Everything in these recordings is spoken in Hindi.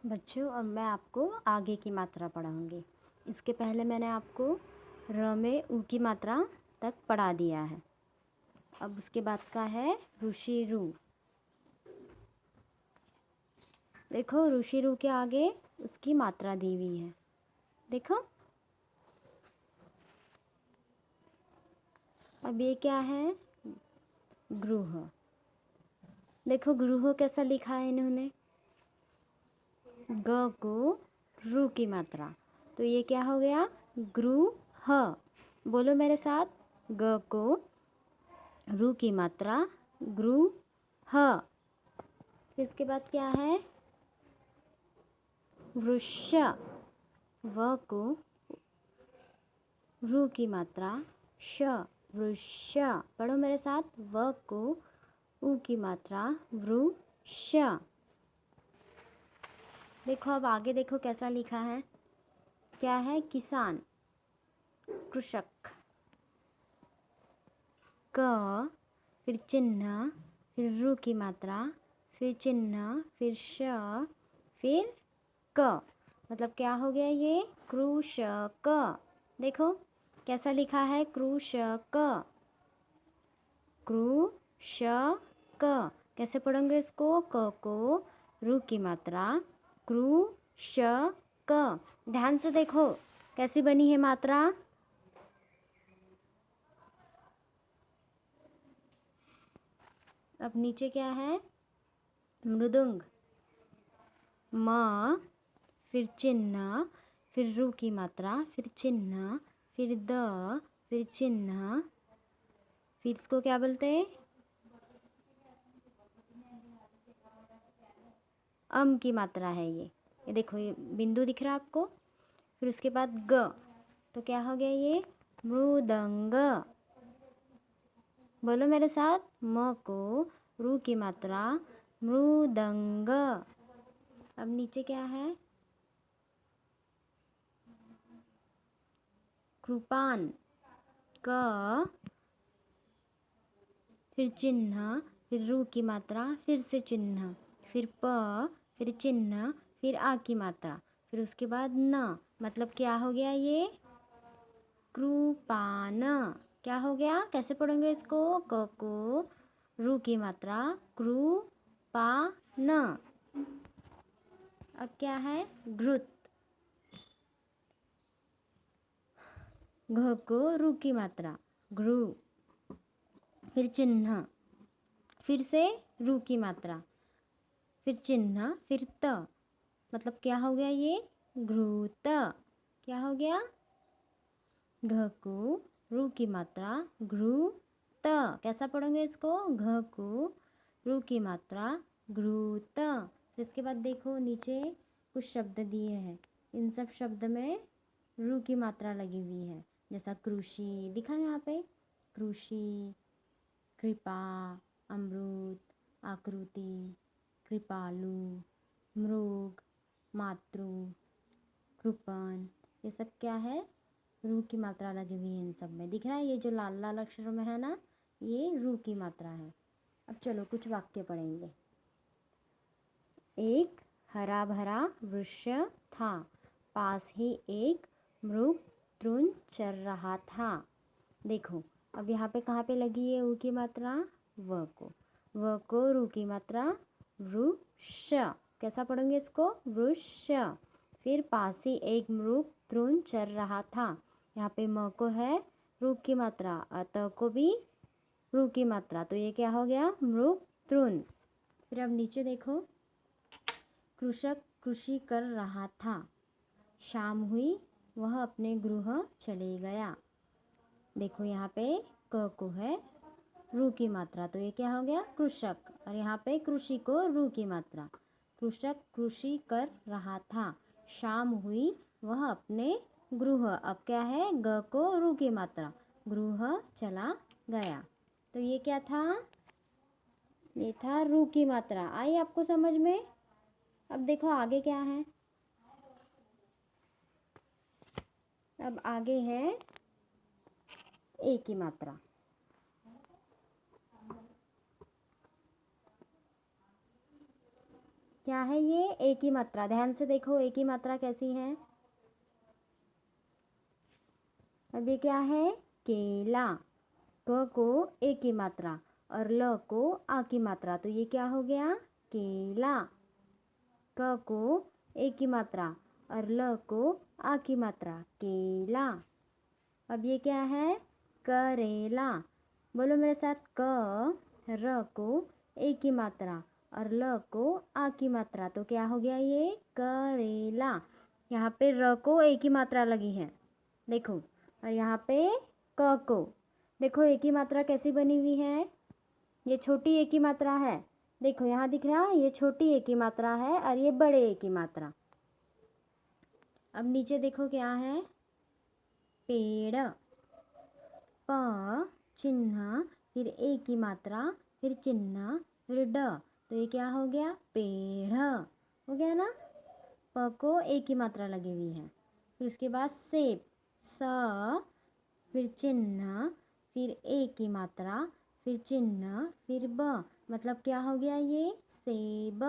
बच्चों, अब मैं आपको आगे की मात्रा पढ़ाऊँगी। इसके पहले मैंने आपको र में ऊ की मात्रा तक पढ़ा दिया है। अब उसके बाद का है ऋषि रू। देखो ऋषि रू के आगे उसकी मात्रा दी हुई है। देखो, अब ये क्या है? गृह। देखो गृह कैसा लिखा है इन्होंने, ग को रू की मात्रा, तो ये क्या हो गया? गृह। बोलो मेरे साथ, ग को रू की मात्रा गृह। इसके बाद क्या है? वृक्ष। व को रू की मात्रा श, वृक्ष। पढ़ो मेरे साथ, व को ऊ की मात्रा वृक्ष। देखो अब आगे देखो कैसा लिखा है, क्या है? किसान, कृषक। क, फिर चिन्ह, फिर रू की मात्रा, फिर चिन्ह, फिर श, फिर क। मतलब क्या हो गया ये? कृषक। देखो कैसा लिखा है? कृषक, कृषक। कैसे पढ़ेंगे इसको? क को रू की मात्रा कृषक। ध्यान से देखो कैसी बनी है मात्रा। अब नीचे क्या है? मृदुंग। म, फिर चिन्ह, फिर रू की मात्रा, फिर चिन्ह, फिर द, फिर चिन्ह, फिर इसको क्या बोलते हैं? अम की मात्रा है ये देखो, ये बिंदु दिख रहा है आपको। फिर उसके बाद ग, तो क्या हो गया ये? मृदंग। बोलो मेरे साथ, म को रू की मात्रा मृदंग। अब नीचे क्या है? कृपान। क, फिर चिन्ह, फिर रू की मात्रा, फिर से चिन्ह, फिर प, फिर चिन्ह, फिर आ की मात्रा, फिर उसके बाद न। मतलब क्या हो गया ये? कृपान। क्या हो गया? कैसे पढ़ेंगे इसको? क को रू की मात्रा कृपान। अब क्या है? घृत। घ को रू की मात्रा घृ, फिर चिन्ह, फिर से रू की मात्रा, फिर चिन्ह, फिर त। मतलब क्या हो गया ये? घृत। क्या हो गया? घ को रू की मात्रा घृत। कैसा पढ़ोगे इसको? घ को रू की मात्रा घृत। फिर इसके बाद देखो नीचे कुछ शब्द दिए हैं, इन सब शब्द में रू की मात्रा लगी हुई है। जैसा कृषि दिखा यहाँ पे, कृषि, कृपा, अमृत, आकृति, कृपालु, मृग, मातृ, कृपन, ये सब क्या है? रू की मात्रा लगी हुई है इन सब में। दिख रहा है ये जो लाल लाल अक्षरों में है ना, ये रू की मात्रा है। अब चलो कुछ वाक्य पढ़ेंगे। एक हरा भरा वृक्ष था, पास ही एक मृग तृण चर रहा था। देखो अब यहाँ पे कहाँ पे लगी है ऊ की मात्रा? व को रू की मात्रा वृक्ष। कैसा पढ़ेंगे इसको? वृक्ष। फिर पास ही एक मृग तृण चर रहा था। यहाँ पे म को है रू की मात्रा, अत को भी रू की मात्रा, तो ये क्या हो गया? मृग तृण। फिर अब नीचे देखो, कृषक कृषि कर रहा था, शाम हुई वह अपने गृह चले गया। देखो यहाँ पे क को है रू की मात्रा, तो ये क्या हो गया? कृषक। और यहाँ पे कृषि को रू की मात्रा, कृषक कृषि कर रहा था, शाम हुई वह अपने गृह। अब क्या है? ग को रू की मात्रा, गृह चला गया। तो ये क्या था? ये था रू की मात्रा। आई आपको समझ में? अब देखो आगे क्या है। अब आगे है ए की मात्रा। क्या है ये? एक ही मात्रा। ध्यान से देखो एक ही मात्रा कैसी है। अब ये क्या है? केला। क को एक ही मात्रा और ल को आ की मात्रा, तो ये क्या हो गया? केला। क को एक की मात्रा और ल को आ की मात्रा, केला। अब ये क्या है? करेला। बोलो मेरे साथ, क र को एक की मात्रा और ल को आ की मात्रा, तो क्या हो गया ये? करेला। यहाँ पे र को एक ही मात्रा लगी है, देखो, और यहाँ पे क को देखो एक ही मात्रा कैसी बनी हुई है। ये छोटी एक ही मात्रा है, देखो यहाँ दिख रहा है, ये छोटी एक ही मात्रा है और ये बड़े एक ही मात्रा। अब नीचे देखो क्या है? पेड़। प चिन्ह फिर एक की मात्रा फिर चिन्ह फिर ड, तो ये क्या हो गया? पेड़ हो गया ना। प को एक ही मात्रा लगी हुई है। फिर उसके बाद सेब। स फिर चिन्ह फिर एक की मात्रा फिर चिन्ह फिर ब, मतलब क्या हो गया? ये सेब।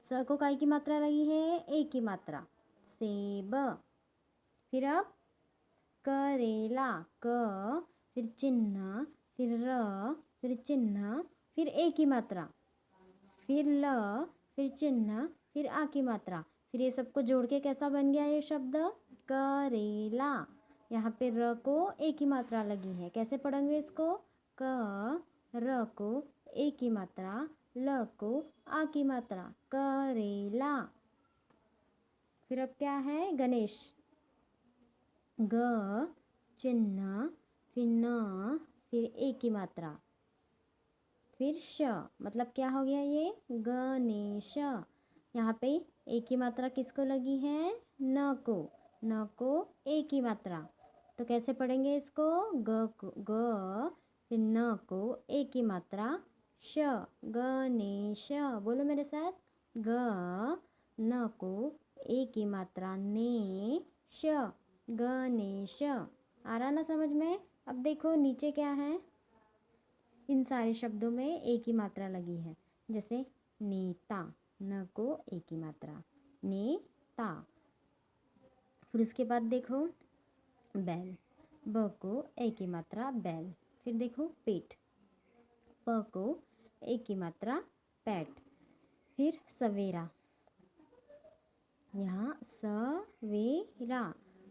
स को काय की मात्रा लगी है? एक की मात्रा, सेब। फिर अब करेला। क फिर चिन्ह फिर र फिर चिन्ह फिर एक की मात्रा फिर ल फिर चिन्ह फिर आ की मात्रा, फिर ये सबको जोड़ के कैसा बन गया ये शब्द? करेला। यहाँ पे र को एक ही मात्रा लगी है, कैसे पढ़ेंगे इसको? क र को एक की मात्रा ल को आ की मात्रा, करेला। फिर अब क्या है? गणेश। ग चिन्ह फिर न फिर एक की मात्रा फिर श, मतलब क्या हो गया ये? गणेश। यहाँ पे एक की मात्रा किसको लगी है? न को। न को एक की मात्रा, तो कैसे पढ़ेंगे इसको? ग फिर न को एक की मात्रा श, गणेश। बोलो मेरे साथ, ग न को एक की मात्रा ने श, गणेश। आ रहा ना समझ में? अब देखो नीचे क्या है? इन सारे शब्दों में एक ही मात्रा लगी है, जैसे नेता। न को एक ही मात्रा, नेता। फिर उसके बाद देखो बैल। ब को एक ही मात्रा बैल। फिर देखो पेट। प को एक ही मात्रा पैट। फिर सवेरा, यहाँ सवेरा।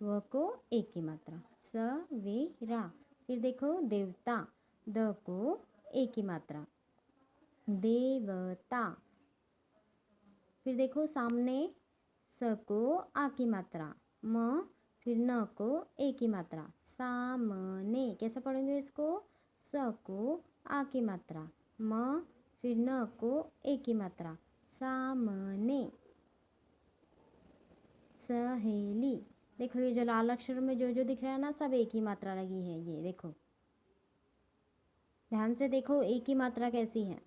व को एक ही मात्रा, सवेरा। फिर देखो देवता। द को एक ही मात्रा, देवता। फिर देखो सामने स को आ की मात्रा, म फिर न को एक ही मात्रा, सामने। कैसे पढ़ेंगे इसको? स को आ की मात्रा, म फिर न को एक ही मात्रा, सामने। सहेली। देखो ये जो लाल अक्षर में जो जो दिख रहा है ना, सब एक ही मात्रा लगी है। ये देखो, ध्यान से देखो एक ही मात्रा कैसी है।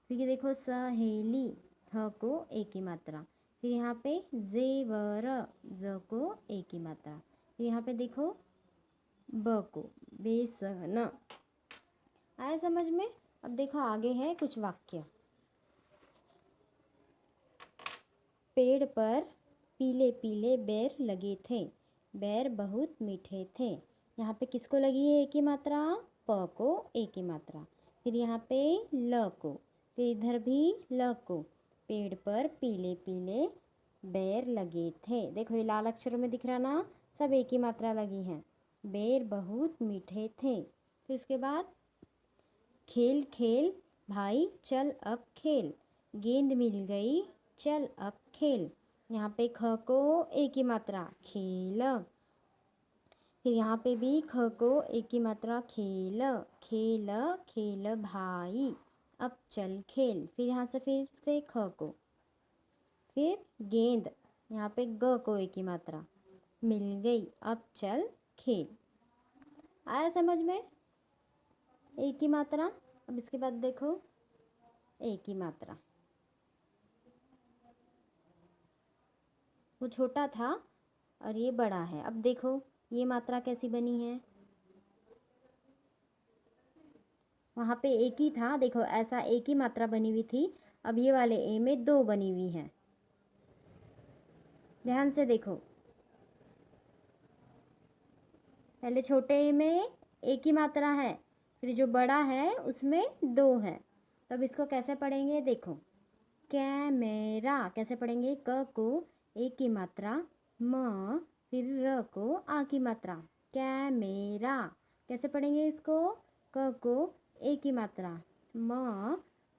फिर ये देखो सहेली, ह को एक ही मात्रा। फिर यहाँ पे जेवर, ज को एक ही मात्रा। फिर यहाँ पे देखो ब को बेसन। आया समझ में? अब देखो आगे है कुछ वाक्य। पेड़ पर पीले पीले बेर लगे थे, बेर बहुत मीठे थे। यहाँ पे किसको लगी है एक ही मात्रा? प को एक ही मात्रा। फिर यहाँ पे ल को, फिर इधर भी ल को। पेड़ पर पीले पीले बेर लगे थे। देखो ये लाल अक्षरों में दिख रहा ना, सब एक ही मात्रा लगी है। बेर बहुत मीठे थे। फिर उसके बाद खेल खेल भाई चल अब खेल, गेंद मिल गई चल अब खेल। यहाँ पे ख को एक ही मात्रा, खेल। फिर यहाँ पे भी ख को एक ही मात्रा, खेल। खेल खेल भाई अब चल खेल। फिर यहाँ से फिर से ख को, फिर गेंद, यहाँ पे ग को एक ही मात्रा, मिल गई अब चल खेल। आया समझ में? एक ही मात्रा। अब इसके बाद देखो एक ही मात्रा, वो छोटा था और ये बड़ा है। अब देखो ये मात्रा कैसी बनी है। वहाँ पे एक ही था, देखो ऐसा एक ही मात्रा बनी हुई थी अब ये वाले ए में 2 बनी हुई हैं। ध्यान से देखो, पहले छोटे ए में एक ही मात्रा है, फिर जो बड़ा है उसमें 2 है। तब इसको कैसे पढ़ेंगे, देखो, कैमेरा कैसे पढ़ेंगे, क को ए की मात्रा, म फिर र को आ की मात्रा, कैमेरा। कैसे पढ़ेंगे इसको, क को ए की मात्रा, म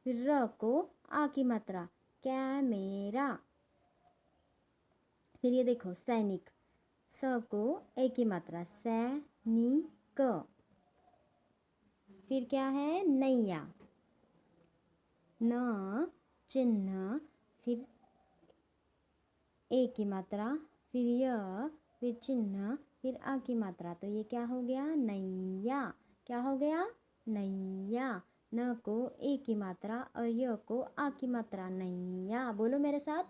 फिर र को आ की मात्रा, कैमेरा। फिर ये देखो सैनिक, स को ए की मात्रा, सैनिक। फिर क्या है, नैया, न चिन्ह फिर ए की मात्रा, फिर य फिर चिन्ह फिर आ की मात्रा, तो ये क्या हो गया, नैया। क्या हो गया, नैया। न को ए की मात्रा और य को आ की मात्रा, नैया। बोलो मेरे साथ,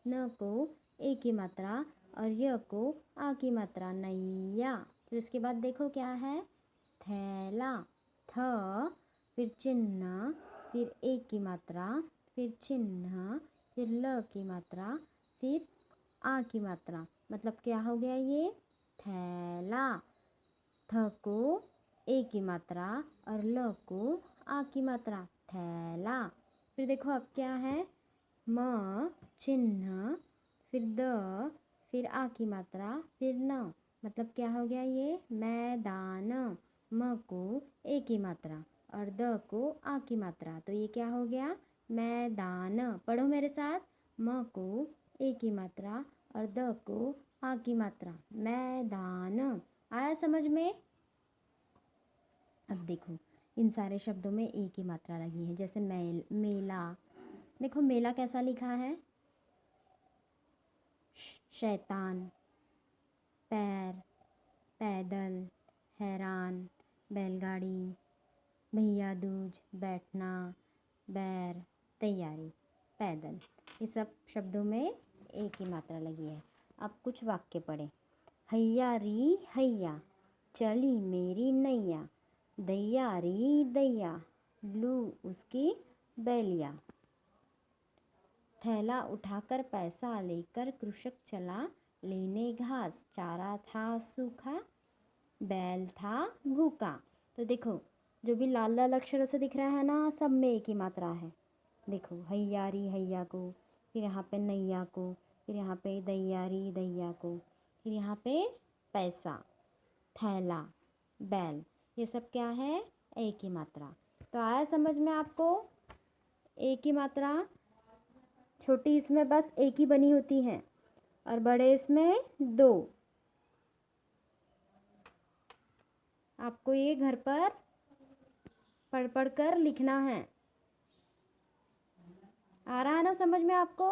न को ए की मात्रा और य को आ की मात्रा, नैया। फिर इसके बाद देखो क्या है, थैला, थ फिर चिन्ह फिर ए की मात्रा, फिर चिन्ह फिर ल की मात्रा, फिर आ की मात्रा, मतलब क्या हो गया ये, थैला। थ को ए की मात्रा और ल को आ की मात्रा, थैला। फिर देखो अब क्या है, म चिन्ह फिर द फिर आ की मात्रा फिर न, मतलब क्या हो गया ये, मैदान। म को ए की मात्रा और द को आ की मात्रा, तो ये क्या हो गया, मैदान। पढ़ो मेरे साथ, म को ए की मात्रा और द को आ की मात्रा, मैदान। आया समझ में। अब देखो इन सारे शब्दों में ए की मात्रा लगी है, जैसे मेला। देखो मेला कैसा लिखा है, शैतान, पैर, पैदल, हैरान, बैलगाड़ी, भैया दूज, बैठना, बैर, तैयारी, पैदल। ये सब शब्दों में ए की मात्रा लगी है। अब कुछ वाक्य पढ़ें। हैया री हैया, चली मेरी नैया, दैया री दैया, लू उसकी बैलिया। थैला उठाकर पैसा लेकर कृषक चला लेने घास, चारा था सूखा, बैल था भूखा। तो देखो जो भी लाल लाल अक्षरों से दिख रहा है ना, सब में एक ही मात्रा है। देखो हैयारी हैया को, फिर यहाँ पे नैया को, फिर यहाँ पे दैयारी दैया को, फिर यहाँ पे पैसा, थैला, बैल, ये सब क्या है, एक ही मात्रा। तो आया समझ में आपको, एक ही मात्रा। छोटी इसमें बस एक ही बनी होती है और बड़े इसमें 2। आपको ये घर पर पढ़ पढ़ कर लिखना है। आ रहा है ना समझ में आपको।